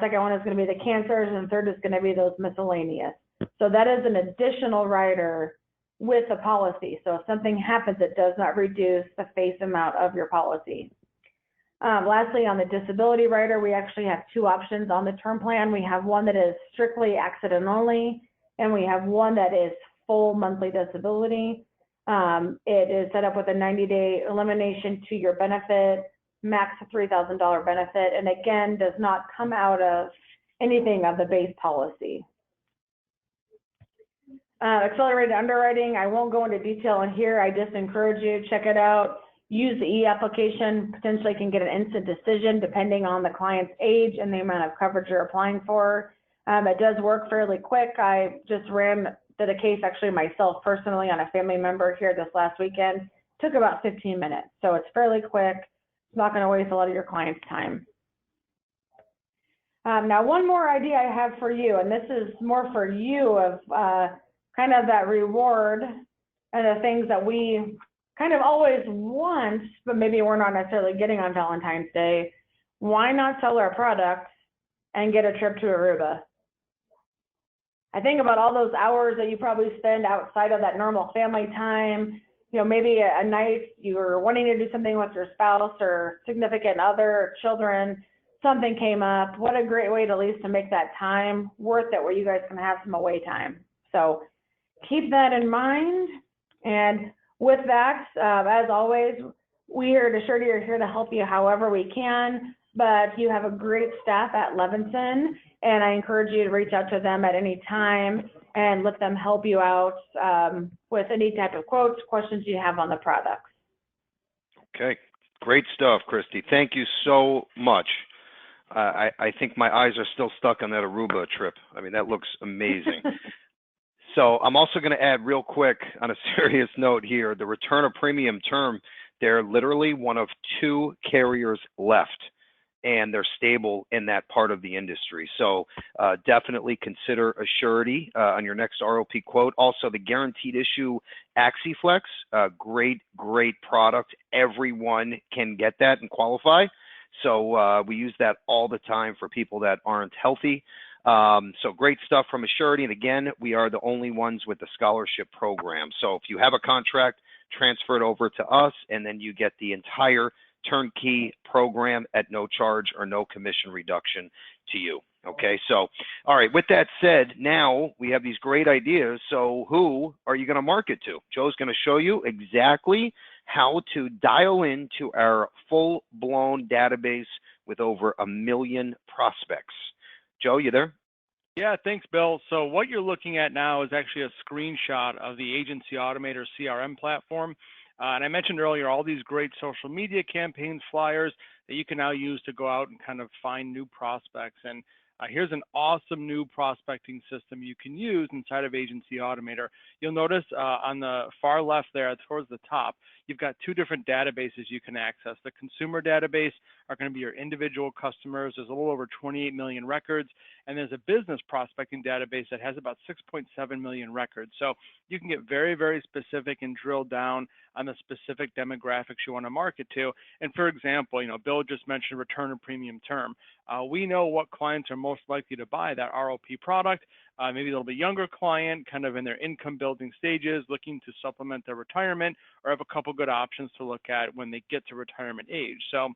Second one is going to be the cancers, and third is going to be those miscellaneous. So that is an additional rider with the policy. So if something happens, it does not reduce the face amount of your policy. Lastly, on the disability rider, we actually have 2 options on the term plan. We have one that is strictly accident only, and we have one that is full monthly disability. It is set up with a 90-day elimination to your benefit, max $3,000 benefit, and again, does not come out of anything of the base policy. Accelerated underwriting, I won't go into detail in here. I just encourage you to check it out. Use the e-application, potentially can get an instant decision depending on the client's age and the amount of coverage you're applying for. It does work fairly quick. I just did a case actually myself personally on a family member here this last weekend. Took about 15 minutes, so it's fairly quick. It's not going to waste a lot of your client's time. Now, one more idea I have for you, and this is more for you of kind of that reward and the things that we kind of always want, but maybe we're not necessarily getting on Valentine's Day. Why not sell our product and get a trip to Aruba? I think about all those hours that you probably spend outside of that normal family time. You know, maybe a night you were wanting to do something with your spouse or significant other or children, something came up. What a great way to at least to make that time worth it where you guys can have some away time. So keep that in mind. And with that, as always, we are at Surety are here to help you however we can, but you have a great staff at Levinson, and I encourage you to reach out to them at any time and let them help you out with any type of quotes, questions you have on the products. Okay, great stuff, Christy. Thank you so much. I think my eyes are still stuck on that Aruba trip. I mean, that looks amazing. So I'm also going to add real quick on a serious note here, the return of premium term, they're literally one of 2 carriers left, and they're stable in that part of the industry. So definitely consider a surety on your next ROP quote. Also, the guaranteed issue AxiFlex, great product. Everyone can get that and qualify. So we use that all the time for people that aren't healthy. So great stuff from Assurity. And again, we are the only ones with the scholarship program. So if you have a contract, transfer it over to us, and then you get the entire turnkey program at no charge or no commission reduction to you. Okay, so all right, with that said, now we have these great ideas. So who are you going to market to? Joe's going to show you exactly how to dial into our full-blown database with over 1 million prospects. Joe, you there? Yeah, thanks, Bill. So what you're looking at now is actually a screenshot of the Agency Automator CRM platform. And I mentioned earlier all these great social media campaigns, flyers that you can now use to go out and kind of find new prospects. And here's an awesome new prospecting system you can use inside of Agency Automator. You'll notice on the far left there, towards the top, you've got 2 different databases you can access. The consumer database are going to be your individual customers. There's a little over 28 million records. And there's a business prospecting database that has about 6.7 million records. So you can get very, very specific and drill down on the specific demographics you want to market to. And for example, you know, Bill just mentioned return of premium term. We know what clients are most likely to buy that ROP product. Maybe a little bit younger client, kind of in their income building stages, looking to supplement their retirement, or have a couple good options to look at when they get to retirement age. So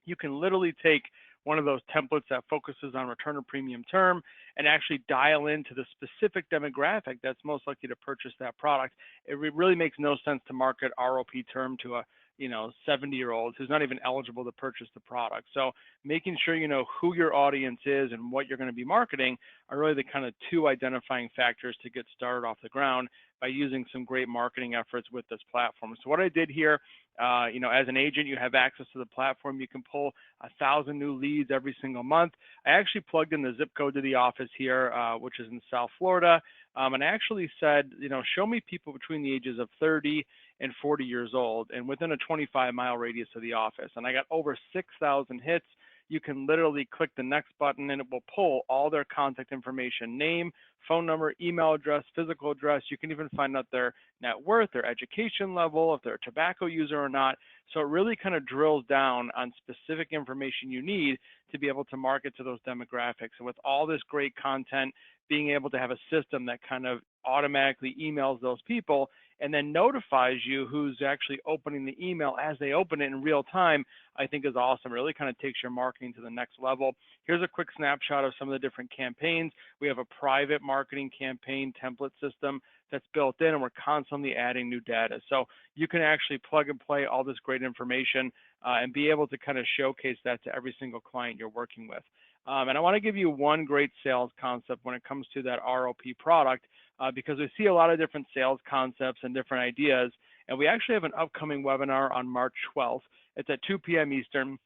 you can literally take one of those templates that focuses on return of premium term and actually dial into the specific demographic that's most likely to purchase that product. It really makes no sense to market ROP term to a 70-year-old who's not even eligible to purchase the product. So making sure you know who your audience is and what you're going to be marketing are really the kind of 2 identifying factors to get started off the ground by using some great marketing efforts with this platform. So what I did here, as an agent, you have access to the platform. You can pull 1,000 new leads every single month. I actually plugged in the zip code to the office here, which is in South Florida. And I actually said, show me people between the ages of 30 and 40 years old and within a 25-mile radius of the office. And I got over 6,000 hits. You can literally click the next button and it will pull all their contact information, name, phone number, email address, physical address. You can even find out their net worth, their education level, if they're a tobacco user or not. So it really kind of drills down on specific information you need to be able to market to those demographics. And with all this great content, being able to have a system that kind of automatically emails those people and then notifies you who's actually opening the email as they open it in real time, I think is awesome. It really kind of takes your marketing to the next level. Here's a quick snapshot of some of the different campaigns. We have a private marketing campaign template system that's built in, and we're constantly adding new data. So you can actually plug and play all this great information and be able to kind of showcase that to every single client you're working with. And I want to give you one great sales concept when it comes to that ROP product, because we see a lot of different sales concepts and different ideas. And we actually have an upcoming webinar on March 12th. It's at 2 p.m. Eastern.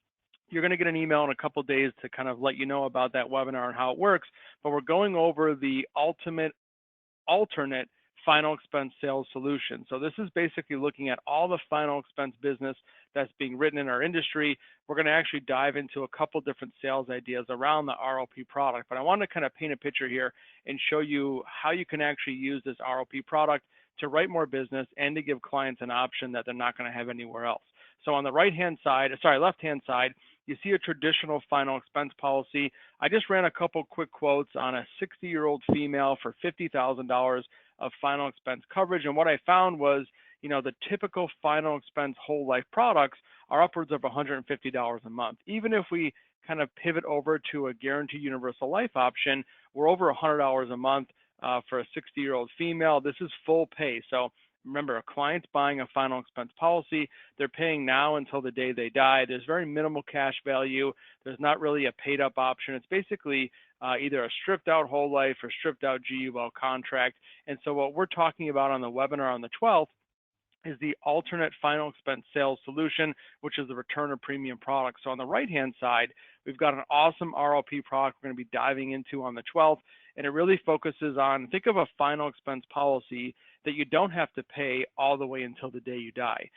You're going to get an email in a couple of days to kind of let you know about that webinar and how it works. But we're going over the alternate final expense sales solution. So this is basically looking at all the final expense business that's being written in our industry. We're going to actually dive into a couple different sales ideas around the ROP product, but I want to kind of paint a picture here and show you how you can actually use this ROP product to write more business and to give clients an option that they're not going to have anywhere else. So on the left-hand side, you see a traditional final expense policy. I just ran a couple quick quotes on a 60-year-old female for $50,000 of final expense coverage. And what I found was, the typical final expense whole life products are upwards of $150 a month. Even if we kind of pivot over to a guaranteed universal life option, we're over $100 a month for a 60-year-old female. This is full pay. So remember, a client's buying a final expense policy. They're paying now until the day they die. There's very minimal cash value. There's not really a paid up option. It's basically either a stripped out whole life or stripped out GUL contract. And so what we're talking about on the webinar on the 12th is the alternate final expense sales solution, which is the return of premium product. So on the right-hand side, we've got an awesome RLP product we're going to be diving into on the 12th, and it really focuses on, think of a final expense policy that you don't have to pay all the way until the day you die.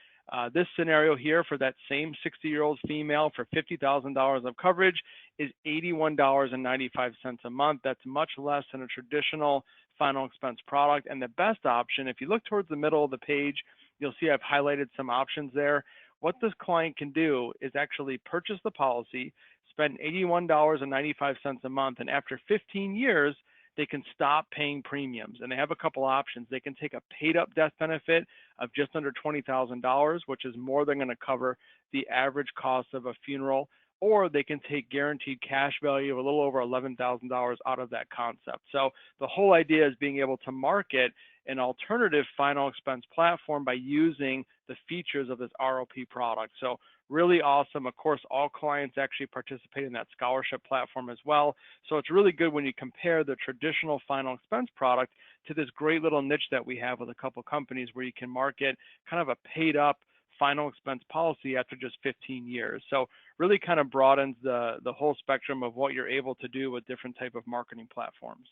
This scenario here for that same 60-year-old female for $50,000 of coverage is $81.95 a month. That's much less than a traditional final expense product. And the best option, if you look towards the middle of the page, you'll see I've highlighted some options there. What this client can do is actually purchase the policy, spend $81.95 a month, and after 15 years, they can stop paying premiums. And they have a couple options. They can take a paid up death benefit of just under $20,000, which is more than going to cover the average cost of a funeral, or they can take guaranteed cash value of a little over $11,000 out of that concept. So the whole idea is being able to market an alternative final expense platform by using the features of this ROP product. So really awesome. Of course, all clients actually participate in that scholarship platform as well. So it's really good when you compare the traditional final expense product to this great little niche that we have with a couple companies where you can market kind of a paid up final expense policy after just 15 years. So really kind of broadens the whole spectrum of what you're able to do with different type of marketing platforms.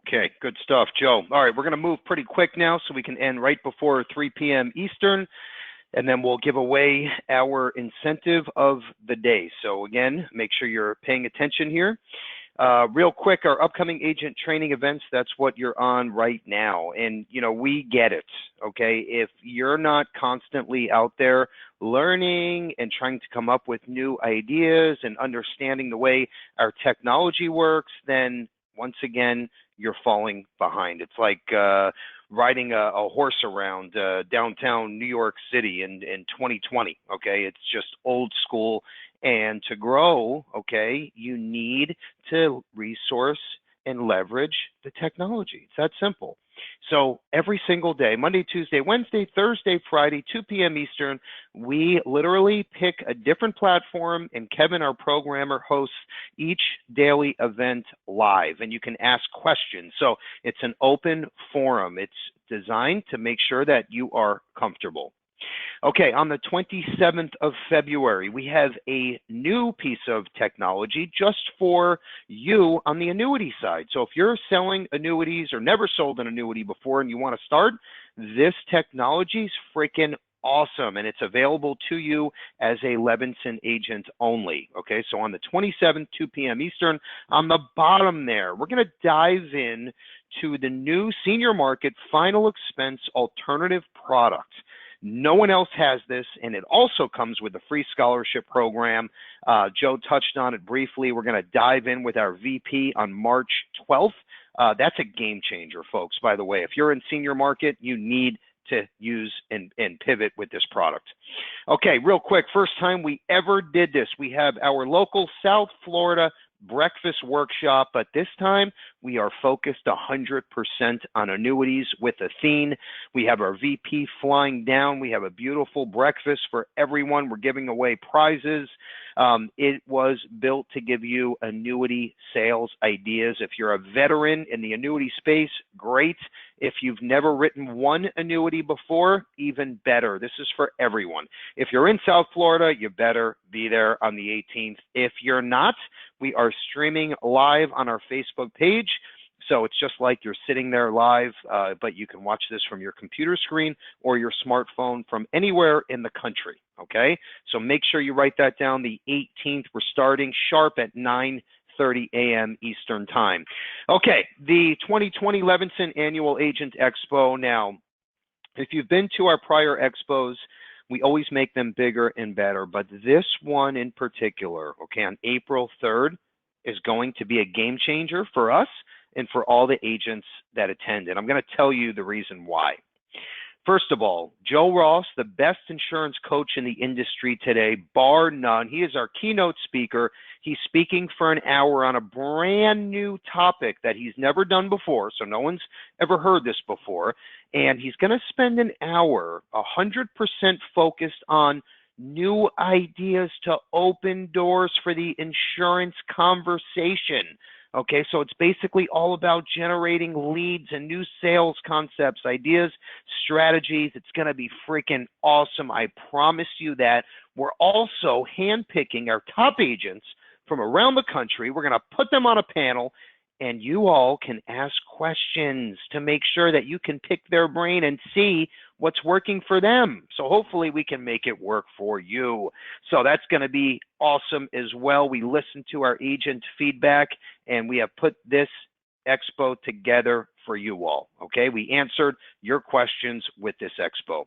Okay, good stuff, Joe. All right, we're going to move pretty quick now so we can end right before 3 p.m. Eastern, and then we'll give away our incentive of the day. So again, make sure you're paying attention here. Real quick, our upcoming agent training events, that's what you're on right now. And, we get it, okay? If you're not constantly out there learning and trying to come up with new ideas and understanding the way our technology works, then once again, you're falling behind. It's like riding a horse around downtown New York City in 2020, okay? It's just old school. And to grow, okay, you need to resource and leverage the technology. It's that simple. So every single day, Monday, Tuesday, Wednesday, Thursday, Friday, 2 p.m. Eastern, we literally pick a different platform, and Kevin, our programmer, hosts each daily event live, and you can ask questions. So it's an open forum. It's designed to make sure that you are comfortable. Okay, on the 27th of February, we have a new piece of technology just for you on the annuity side. So if you're selling annuities or never sold an annuity before and you want to start, this technology is freaking awesome, and it's available to you as a Levinson agent only. Okay, so on the 27th, 2 p.m. Eastern, on the bottom there, we're going to dive in to the new senior market final expense alternative product. No one else has this, and it also comes with a free scholarship program. Joe touched on it briefly. We're going to dive in with our VP on March 12th. That's a game changer, folks, by the way. If you're in senior market, you need to use and pivot with this product. Okay, real quick, first time we ever did this. We have our local South Florida breakfast workshop, but this time we are focused 100% on annuities with Athene. We have our VP flying down. We have a beautiful breakfast for everyone. We're giving away prizes. It was built to give you annuity sales ideas. If you're a veteran in the annuity space, great. If you've never written one annuity before, even better. This is for everyone. If you're in South Florida, you better be there on the 18th. If you're not, we are streaming live on our Facebook page. So it's just like you're sitting there live, but you can watch this from your computer screen or your smartphone from anywhere in the country, okay? So make sure you write that down. The 18th, we're starting sharp at 9:30 a.m. Eastern Time. Okay, the 2020 Levinson Annual Agent Expo. Now, if you've been to our prior expos, We always make them bigger and better, but this one in particular, okay, on April 3rd is going to be a game changer for us and for all the agents that attend. And I'm going to tell you the reason why. First of all, Joe Ross, the best insurance coach in the industry today, bar none. He is our keynote speaker. He's speaking for an hour on a brand new topic that he's never done before, so no one's ever heard this before. And he's going to spend an hour 100% focused on new ideas to open doors for the insurance conversation. Okay, so it's basically all about generating leads and new sales concepts, ideas, strategies. It's going to be freaking awesome. I promise you that. We're also handpicking our top agents from around the country. We're going to put them on a panel, and you all can ask questions to make sure that you can pick their brain and see what's working for them. So hopefully we can make it work for you. So that's going to be awesome as well. We listened to our agent feedback, and we have put this expo together for you all. Okay, we answered your questions with this expo.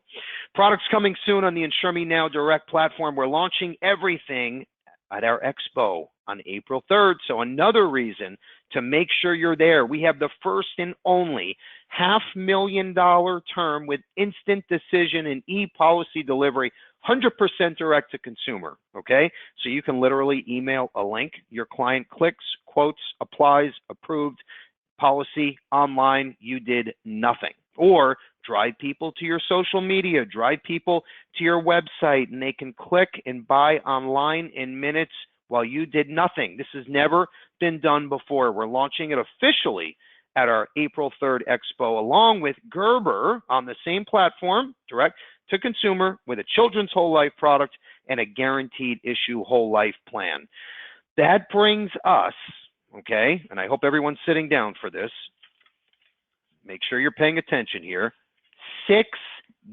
Products coming soon on the Insure Me Now Direct platform. We're launching everything at our expo on April 3rd. So another reason to make sure you're there. We have the first and only $500,000 term with instant decision and e-policy delivery, 100% direct to consumer, okay? So you can literally email a link, your client clicks, quotes, applies, approved, policy online, you did nothing. Or drive people to your social media, drive people to your website, and they can click and buy online in minutes while you did nothing. This has never been done before. We're launching it officially at our April 3rd Expo, along with Gerber on the same platform, direct to consumer, with a children's whole life product and a guaranteed issue whole life plan. That brings us, okay, and I hope everyone's sitting down for this. Make sure you're paying attention here. 6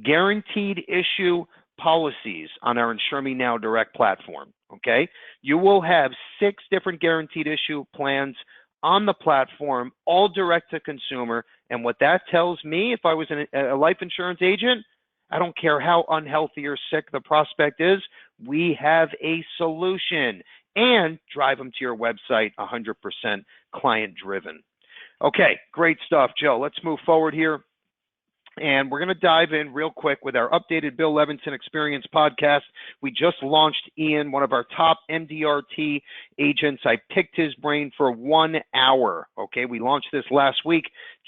guaranteed issue policies on our Insure Me Now Direct platform, okay? You will have 6 different guaranteed issue plans on the platform, all direct to consumer. And what that tells me, if I was a life insurance agent, I don't care how unhealthy or sick the prospect is, we have a solution. And drive them to your website, 100% client driven. Okay, great stuff, Joe. Let's move forward here. And we're going to dive in real quick with our updated Bill Levinson Experience podcast. We just launched Ian, one of our top MDRT agents. I picked his brain for 1 hour. Okay, we launched this last week.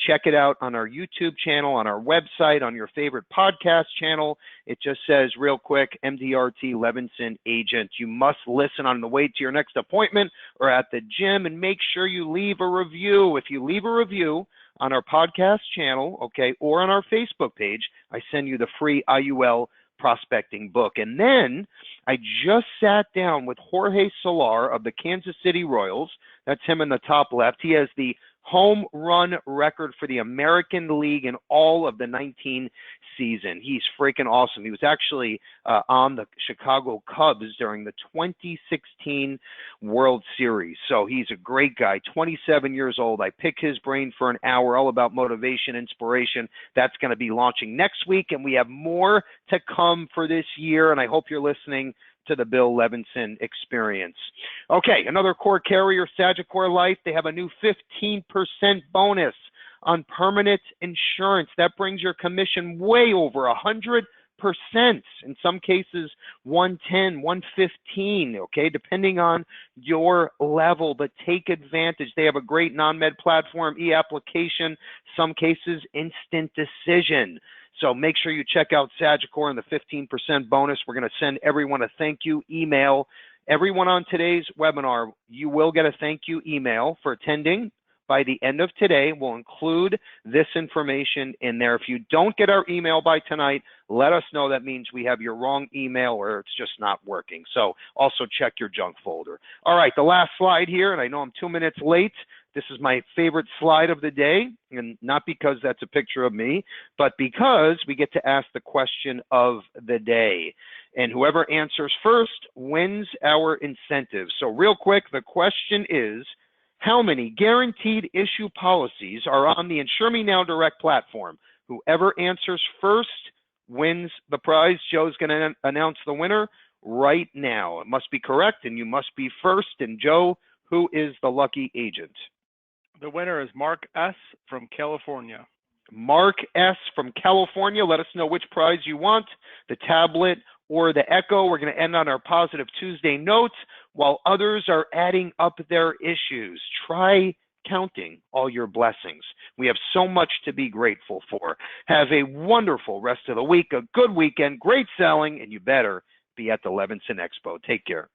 Check it out on our YouTube channel, on our website, on your favorite podcast channel. It just says real quick, MDRT Levinson agent. You must listen on the way to your next appointment or at the gym, and make sure you leave a review. If you leave a review on our podcast channel, okay, or on our Facebook page, I send you the free IUL prospecting book. And then I just sat down with Jorge Solar of the Kansas City Royals. That's him in the top left. He has the home run record for the American League in all of the 19 season. He's freaking awesome. He was actually on the Chicago Cubs during the 2016 World Series. So he's a great guy, 27 years old. I pick his brain for an hour, all about motivation, inspiration. That's going to be launching next week, and we have more to come for this year, and I hope you're listening to the Bill Levinson Experience. Okay, another core carrier, Sagicor Life. They have a new 15% bonus on permanent insurance. That brings your commission way over 100%. In some cases, 110, 115, okay, depending on your level. But take advantage. They have a great non-med platform, e-application, some cases instant decision. So make sure you check out Sagicor and the 15% bonus. We're going to send everyone a thank you email. Everyone on today's webinar, you will get a thank you email for attending. By the end of today, we'll include this information in there. If you don't get our email by tonight, let us know. That means we have your wrong email or it's just not working. So also check your junk folder. All right, the last slide here, and I know I'm 2 minutes late. This is my favorite slide of the day, and not because that's a picture of me, but because we get to ask the question of the day. And whoever answers first wins our incentive. So real quick, the question is, how many guaranteed issue policies are on the Insure Me Now Direct platform? Whoever answers first wins the prize. Joe's going to announce the winner right now. It must be correct, and you must be first. And Joe, who is the lucky agent? The winner is Mark S. from California. Mark S. from California. Let us know which prize you want, the tablet or the Echo. We're going to end on our Positive Tuesday notes while others are adding up their issues. Try counting all your blessings. We have so much to be grateful for. Have a wonderful rest of the week, a good weekend, great selling, and you better be at the Levinson Expo. Take care.